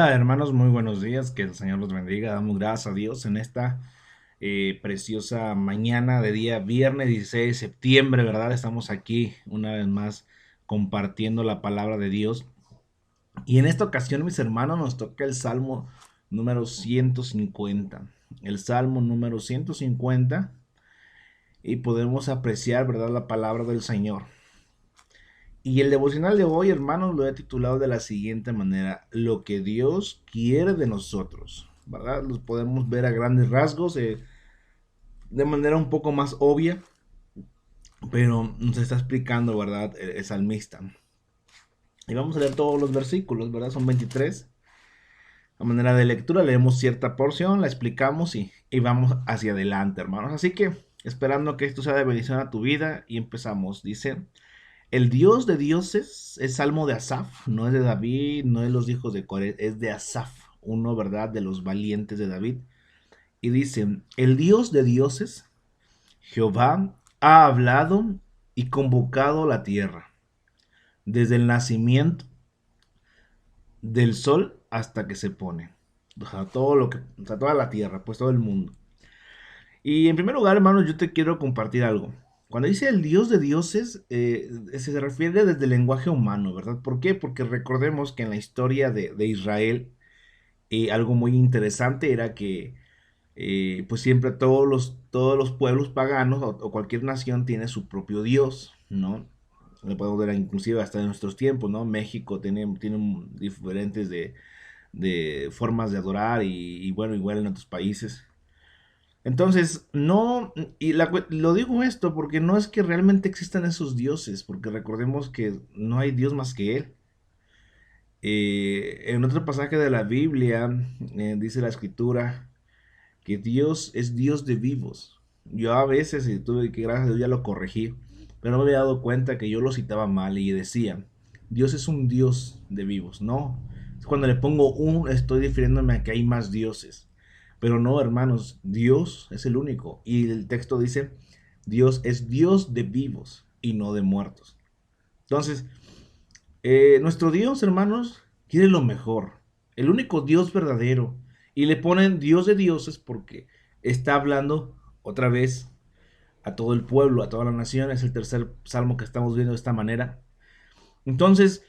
Hola hermanos, muy buenos días, que el Señor los bendiga. Damos gracias a Dios en esta preciosa mañana de día viernes 16 de septiembre, ¿verdad? Estamos aquí una vez más compartiendo la palabra de Dios. Y en esta ocasión, mis hermanos, nos toca el Salmo número 150. El Salmo número 150 y podemos apreciar, ¿verdad? La palabra del Señor. Y el devocional de hoy, hermanos, lo he titulado de la siguiente manera: lo que Dios quiere de nosotros, ¿verdad? Los podemos ver a grandes rasgos, de manera un poco más obvia, pero nos está explicando, ¿verdad? El salmista. Y vamos a leer todos los versículos, ¿verdad? Son 23. A manera de lectura leemos cierta porción, la explicamos y vamos hacia adelante, hermanos. Así que, esperando que esto sea de bendición a tu vida, y empezamos. Dice: el Dios de dioses es salmo de Asaf, no es de David, no es de los hijos de Coré, es de Asaf, uno, ¿verdad?, de los valientes de David. Y dice: el Dios de dioses, Jehová, ha hablado y convocado la tierra, desde el nacimiento del sol hasta que se pone. O sea, o sea, toda la tierra, pues todo el mundo. Y en primer lugar, hermanos, yo te quiero compartir algo. Cuando dice el Dios de dioses, se refiere desde el lenguaje humano, ¿verdad? ¿Por qué? Porque recordemos que en la historia de Israel, algo muy interesante era que, pues siempre todos los pueblos paganos o cualquier nación tiene su propio Dios, ¿no? Lo podemos ver inclusive hasta en nuestros tiempos, ¿no? México tiene diferentes de formas de adorar y bueno, igual en otros países. Entonces, no, lo digo esto porque no es que realmente existan esos dioses, porque recordemos que no hay Dios más que Él. En otro pasaje de la Biblia, dice la escritura que Dios es Dios de vivos. Yo a veces, y tuve que, gracias a Dios, ya lo corregí, pero no me había dado cuenta que yo lo citaba mal y decía: Dios es un Dios de vivos. No, cuando le pongo un, estoy refiriéndome a que hay más dioses. Pero no, hermanos, Dios es el único. Y el texto dice: Dios es Dios de vivos y no de muertos. Entonces, nuestro Dios, hermanos, quiere lo mejor. El único Dios verdadero. Y le ponen Dios de dioses porque está hablando otra vez a todo el pueblo, a toda la nación. Es el tercer salmo que estamos viendo de esta manera. Entonces,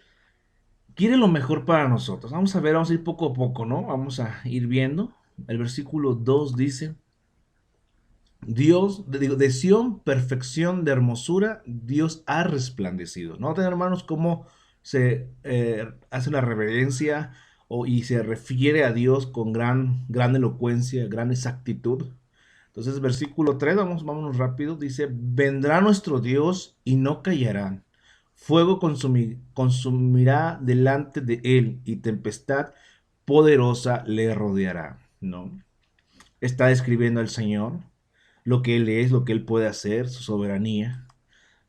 quiere lo mejor para nosotros. Vamos a ver, vamos a ir poco a poco, ¿no? Vamos a ir viendo. El versículo 2 dice: Dios, de Sión, perfección de hermosura, Dios ha resplandecido. Noten, hermanos, cómo se hace la reverencia y se refiere a Dios con gran elocuencia, gran exactitud. Entonces, versículo 3, vámonos rápido, dice: vendrá nuestro Dios y no callará. Fuego consumirá delante de él y tempestad poderosa le rodeará, ¿no? Está describiendo al Señor, lo que Él es, lo que Él puede hacer, su soberanía.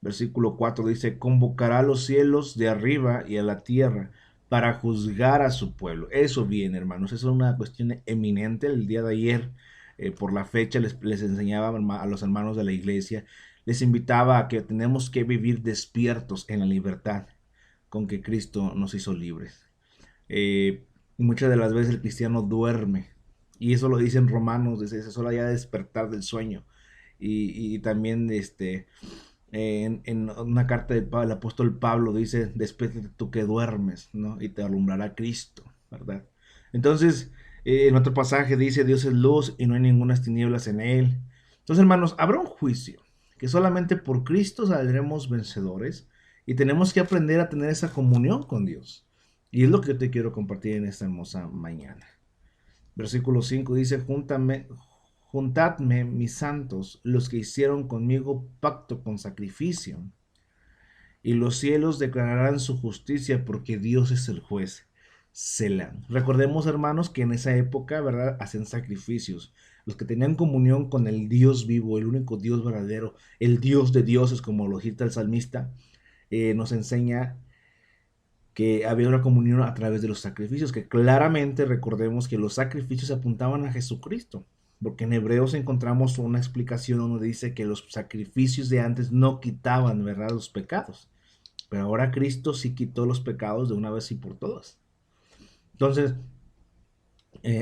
Versículo 4 dice: convocará a los cielos de arriba y a la tierra para juzgar a su pueblo. Eso viene, hermanos, eso es una cuestión eminente. El día de ayer, por la fecha, les enseñaba a los hermanos de la iglesia, les invitaba a que tenemos que vivir despiertos en la libertad con que Cristo nos hizo libres. Muchas de las veces el cristiano duerme, y eso lo dicen Romanos, dice: es hora ya de despertar del sueño. Y también en una carta del apóstol Pablo dice: despiértate tú que duermes, ¿no? Y te alumbrará Cristo, ¿verdad? Entonces, en otro pasaje dice: Dios es luz y no hay ninguna tinieblas en él. Entonces, hermanos, habrá un juicio que solamente por Cristo saldremos vencedores, y tenemos que aprender a tener esa comunión con Dios. Y es lo que yo te quiero compartir en esta hermosa mañana. Versículo 5 dice: juntadme, mis santos, los que hicieron conmigo pacto con sacrificio, y los cielos declararán su justicia, porque Dios es el juez. Selah. Recordemos, hermanos, que en esa época, ¿verdad?, hacen sacrificios. Los que tenían comunión con el Dios vivo, el único Dios verdadero, el Dios de dioses, como lo cita el salmista, nos enseña que había una comunión a través de los sacrificios, que claramente recordemos que los sacrificios apuntaban a Jesucristo, porque en Hebreos encontramos una explicación donde dice que los sacrificios de antes no quitaban, ¿verdad?, los pecados, pero ahora Cristo sí quitó los pecados de una vez y por todas. Entonces,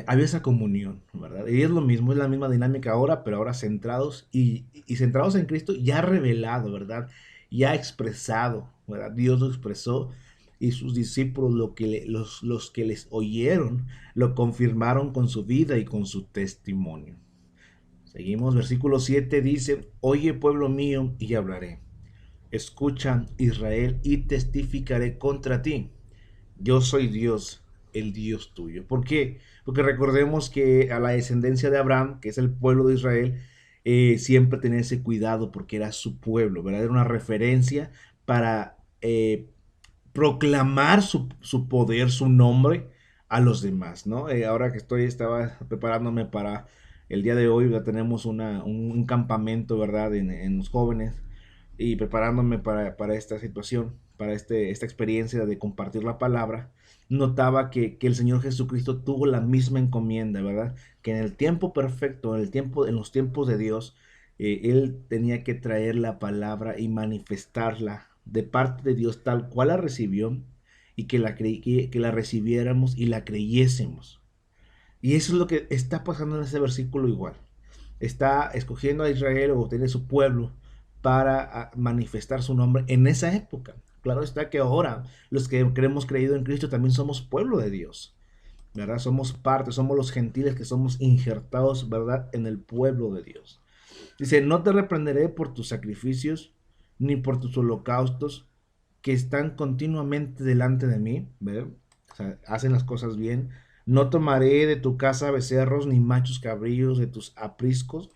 había esa comunión, ¿verdad? Y es lo mismo, es la misma dinámica ahora, pero ahora centrados y centrados en Cristo, ya revelado, ¿verdad? Ya expresado, ¿verdad? Dios lo expresó y sus discípulos, los que les oyeron, lo confirmaron con su vida y con su testimonio. Seguimos, versículo 7 dice, oye pueblo mío y hablaré. Escucha Israel y testificaré contra ti. Yo soy Dios, el Dios tuyo. ¿Por qué? Porque recordemos que a la descendencia de Abraham, que es el pueblo de Israel, siempre tenía ese cuidado porque era su pueblo, ¿verdad? Era una referencia para proclamar su poder, su nombre a los demás, ¿no? Ahora que estaba preparándome para el día de hoy, ya tenemos un campamento, ¿verdad? En los jóvenes y preparándome para esta situación, para esta experiencia de compartir la palabra, notaba que el Señor Jesucristo tuvo la misma encomienda, ¿verdad? Que en el tiempo perfecto, en los tiempos de Dios, Él tenía que traer la palabra y manifestarla de parte de Dios tal cual la recibió y que la recibiéramos y la creyésemos. Y eso es lo que está pasando en ese versículo igual. Está escogiendo a Israel o tiene su pueblo para manifestar su nombre en esa época. Claro está que ahora los que hemos creído en Cristo también somos pueblo de Dios, ¿verdad? Somos parte, somos los gentiles que somos injertados, ¿verdad? En el pueblo de Dios. Dice, no te reprenderé por tus sacrificios ni por tus holocaustos que están continuamente delante de mí, ¿verdad? O sea, hacen las cosas bien. No tomaré de tu casa becerros ni machos cabríos de tus apriscos,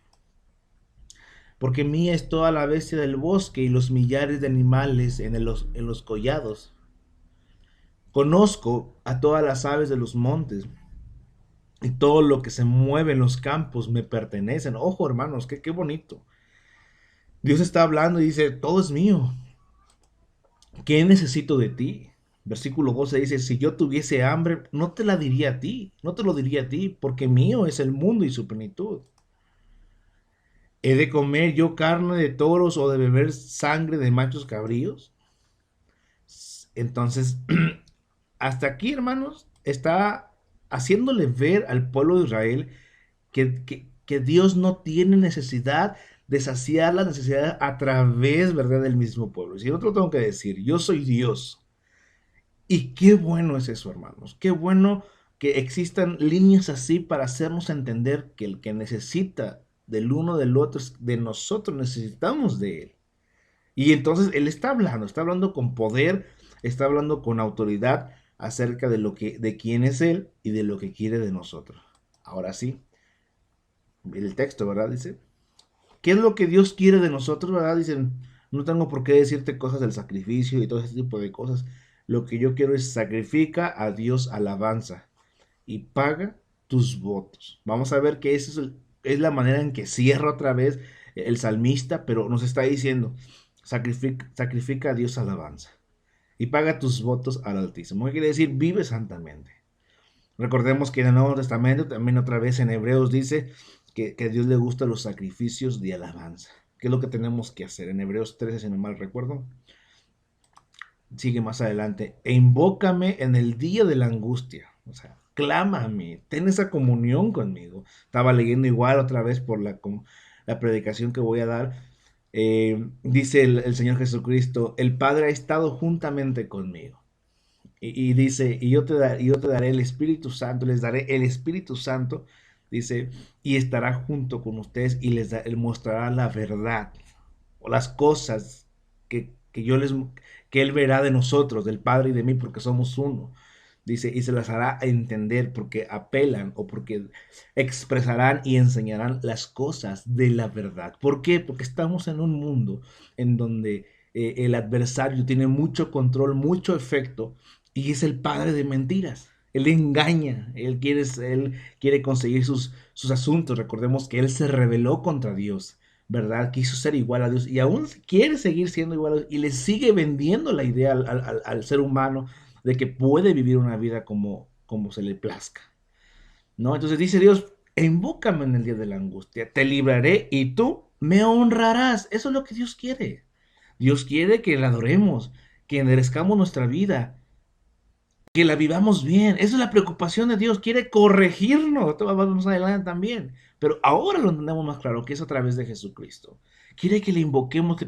porque mía es toda la bestia del bosque y los millares de animales en los collados. Conozco a todas las aves de los montes y todo lo que se mueve en los campos me pertenecen. Ojo, hermanos, qué bonito. Dios está hablando y dice, todo es mío. ¿Qué necesito de ti? Versículo 12 dice, si yo tuviese hambre, no te la diría a ti, no te lo diría a ti, porque mío es el mundo y su plenitud. ¿He de comer yo carne de toros o de beber sangre de machos cabríos? Entonces, hasta aquí, hermanos, está haciéndole ver al pueblo de Israel que Dios no tiene necesidad de saciar la necesidad a través, ¿verdad?, del mismo pueblo. Si yo te lo tengo que decir, yo soy Dios. Y qué bueno es eso, hermanos. Qué bueno que existan líneas así para hacernos entender que el que necesita del uno del otro es de nosotros, necesitamos de él. Y entonces él está hablando con poder, está hablando con autoridad acerca de quién es él y de lo que quiere de nosotros. Ahora sí, el texto, ¿verdad? Dice, ¿qué es lo que Dios quiere de nosotros, verdad? Dicen, no tengo por qué decirte cosas del sacrificio y todo ese tipo de cosas. Lo que yo quiero es sacrifica a Dios alabanza y paga tus votos. Vamos a ver que esa es la manera en que cierra otra vez el salmista, pero nos está diciendo, sacrifica a Dios alabanza y paga tus votos al Altísimo. ¿Qué quiere decir? Vive santamente. Recordemos que en el Nuevo Testamento, también otra vez en Hebreos dice que a Dios le gustan los sacrificios de alabanza. ¿Qué es lo que tenemos que hacer? En Hebreos 13, si no mal recuerdo, sigue más adelante. E invócame en el día de la angustia. O sea, clama a mí, ten esa comunión conmigo. Estaba leyendo igual otra vez por la predicación que voy a dar. Dice el Señor Jesucristo, el Padre ha estado juntamente conmigo. Y dice, yo te daré el Espíritu Santo, les daré el Espíritu Santo, dice, y estará junto con ustedes y les mostrará la verdad o las cosas que que Él verá de nosotros, del Padre y de mí, porque somos uno. Dice, y se las hará entender porque apelan o porque expresarán y enseñarán las cosas de la verdad. ¿Por qué? Porque estamos en un mundo en donde el adversario tiene mucho control, mucho efecto y es el padre de mentiras. Él engaña, él quiere conseguir sus asuntos. Recordemos que él se rebeló contra Dios, ¿verdad? Quiso ser igual a Dios y aún quiere seguir siendo igual a Dios y le sigue vendiendo la idea al ser humano de que puede vivir una vida como se le plazca, ¿no? Entonces dice Dios, invócame en el día de la angustia, te libraré y tú me honrarás. Eso es lo que Dios quiere. Dios quiere que le adoremos, que enderezcamos nuestra vida, que la vivamos bien. Esa es la preocupación de Dios. Quiere corregirnos. Esto va más adelante también. Pero ahora lo entendemos más claro, que es a través de Jesucristo. Quiere que le invoquemos, que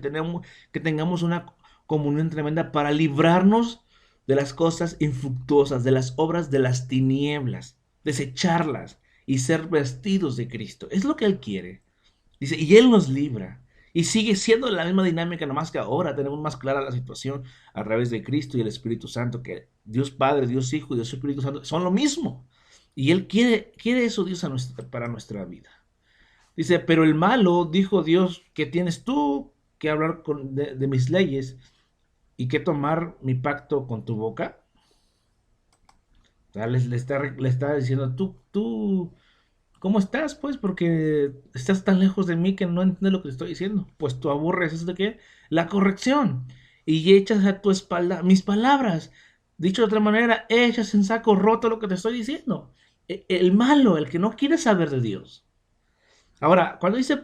tengamos una comunión tremenda para librarnos de las cosas infructuosas, de las obras de las tinieblas, desecharlas y ser vestidos de Cristo. Es lo que Él quiere. Dice, y Él nos libra. Y sigue siendo la misma dinámica, nomás que ahora tenemos más clara la situación a través de Cristo y el Espíritu Santo, que Dios Padre, Dios Hijo y Dios Espíritu Santo son lo mismo. Y Él quiere eso, Dios, para nuestra vida. Dice, pero el malo, dijo Dios, que tienes tú que hablar de mis leyes y que tomar mi pacto con tu boca. O sea, le está diciendo, tú ¿cómo estás? Pues porque estás tan lejos de mí que no entiendes lo que te estoy diciendo. Pues tú aburres, ¿es de qué? La corrección. Y echas a tu espalda mis palabras. Dicho de otra manera, echas en saco roto lo que te estoy diciendo. El malo, el que no quiere saber de Dios. Ahora, cuando dice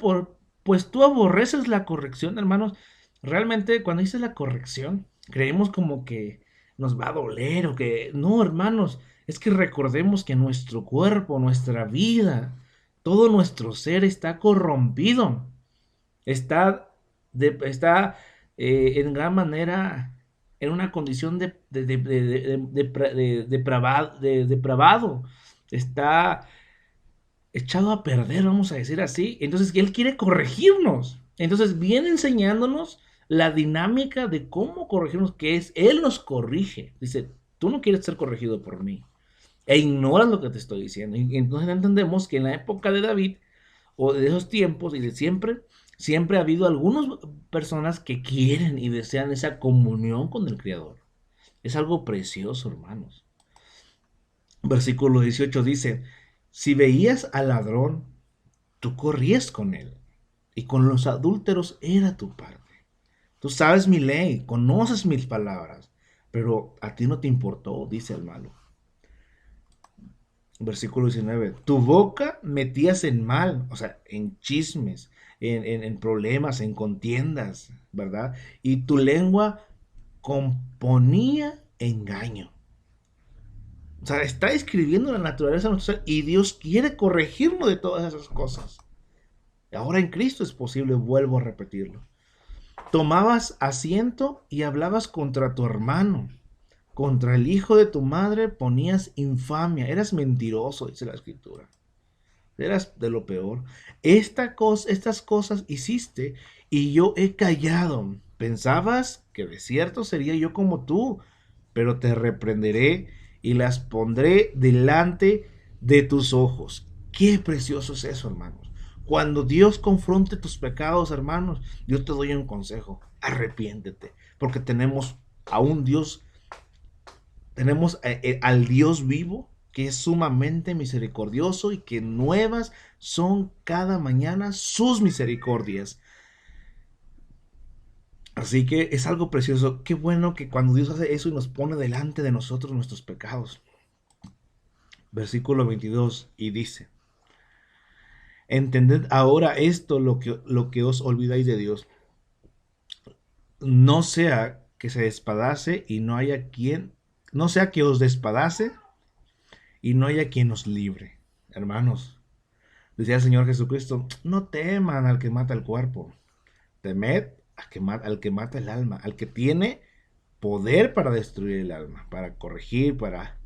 pues tú aborreces la corrección, hermanos, realmente cuando dice la corrección, creemos como que nos va a doler o que no, hermanos, es que recordemos que nuestro cuerpo, nuestra vida, todo nuestro ser está corrompido, está, está en gran manera en una condición depravado, está echado a perder, vamos a decir así. Entonces, Él quiere corregirnos. Entonces, viene enseñándonos la dinámica de cómo corregirnos, que es, Él nos corrige. Dice, tú no quieres ser corregido por mí. E ignoras lo que te estoy diciendo. Y entonces entendemos que en la época de David, o de esos tiempos, y de siempre, siempre ha habido algunas personas que quieren y desean esa comunión con el Creador. Es algo precioso, hermanos. Versículo 18 dice, si veías al ladrón, tú corrías con él, y con los adúlteros era tu parte. Tú sabes mi ley, conoces mis palabras, pero a ti no te importó, dice el malo. Versículo 19, tu boca metías en mal, o sea, en chismes, en problemas, en contiendas, ¿verdad? Y tu lengua componía engaño. O sea, está escribiendo la naturaleza de nuestro ser y Dios quiere corregirnos de todas esas cosas. Ahora en Cristo es posible, vuelvo a repetirlo. Tomabas asiento y hablabas contra tu hermano, contra el hijo de tu madre ponías infamia, eras mentiroso, dice la escritura. Eras de lo peor. Estas cosas hiciste y yo he callado. Pensabas que de cierto sería yo como tú, pero te reprenderé y las pondré delante de tus ojos. Qué precioso es eso, hermanos. Cuando Dios confronte tus pecados, hermanos, yo te doy un consejo. Arrepiéntete, porque tenemos a un Dios, tenemos al Dios vivo que es sumamente misericordioso y que nuevas son cada mañana sus misericordias. Así que es algo precioso. Qué bueno que cuando Dios hace eso y nos pone delante de nosotros nuestros pecados. Versículo 22 y dice, entended ahora esto lo que os olvidáis de Dios. No sea que se despadace y no haya quien, no sea que os despadace y no haya quien os libre. Hermanos, decía el Señor Jesucristo, no teman al que mata el cuerpo, temed al que mata el alma, al que tiene poder para destruir el alma, para corregir, para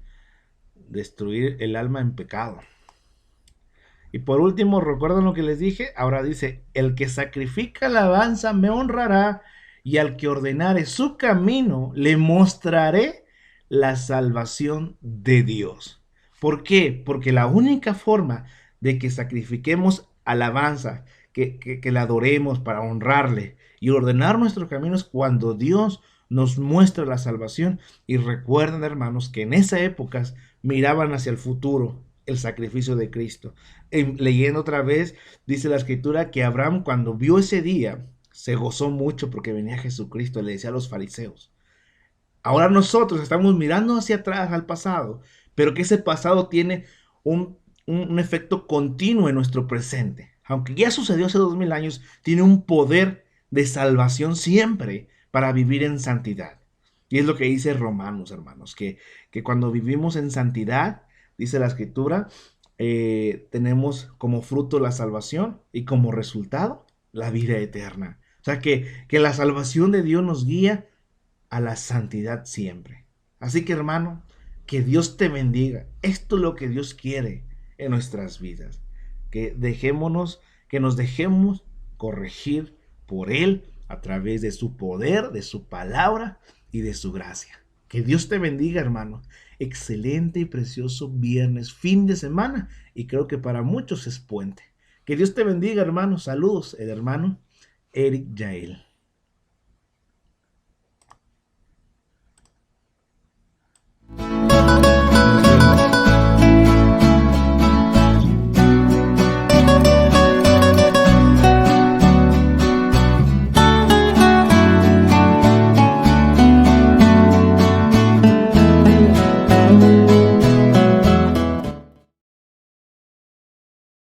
destruir el alma en pecado. Y por último, recuerden lo que les dije, ahora dice, el que sacrifica alabanza me honrará, y al que ordenare su camino le mostraré la salvación de Dios. ¿Por qué? Porque la única forma de que sacrifiquemos alabanza, que la adoremos para honrarle y ordenar nuestros caminos cuando Dios nos muestra la salvación. Y recuerden, hermanos, que en esa época miraban hacia el futuro, el sacrificio de Cristo. Leyendo otra vez, dice la escritura que Abraham cuando vio ese día, se gozó mucho porque venía Jesucristo, le decía a los fariseos. Ahora nosotros estamos mirando hacia atrás al pasado, pero que ese pasado tiene un efecto continuo en nuestro presente. Aunque ya sucedió hace 2000 años, tiene un poder de salvación siempre para vivir en santidad. Y es lo que dice Romanos, hermanos, que cuando vivimos en santidad, dice la escritura, tenemos como fruto la salvación y como resultado la vida eterna. O sea que la salvación de Dios nos guía a la santidad siempre. Así que hermano, que Dios te bendiga. Esto es lo que Dios quiere en nuestras vidas. Que nos dejemos corregir por Él a través de su poder, de su palabra y de su gracia. Que Dios te bendiga, hermano. Excelente y precioso viernes, fin de semana. Y creo que para muchos es puente. Que Dios te bendiga, hermano. Saludos, el hermano Eric Yael.